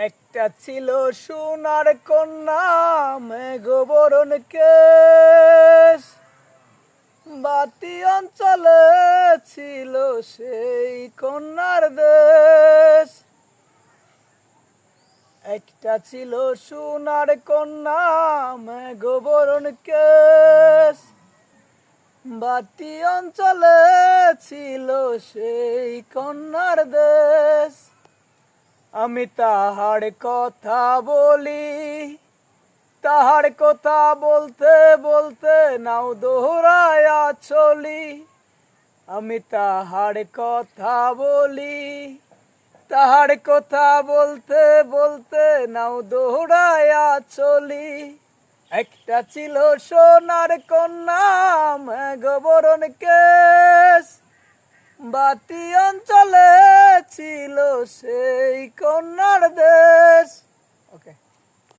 একটা ছিল সোনার কন্যা মেঘবরণ কেশ, বাতি অঞ্চলে ছিল সেই কন্যার দেশ। একটা ছিল সোনার কন্যা মেঘবরণ কেশ, বাতি অঞ্চলে ছিল সেই কন্যার দেশ। আমি তাহার কথা বলি, তাহার কথা বলতে বলতে নাও দোহরায়া চলি। আমি তাহার কথা বলি, তাহার কথা বলতে বলতে নাও দোহরায়া চলি। একটা ছিল সোনার কন্যা মেঘবরণ কেশ, বাতি অঞ্চলে ছিল সেই কন্যার দেশ।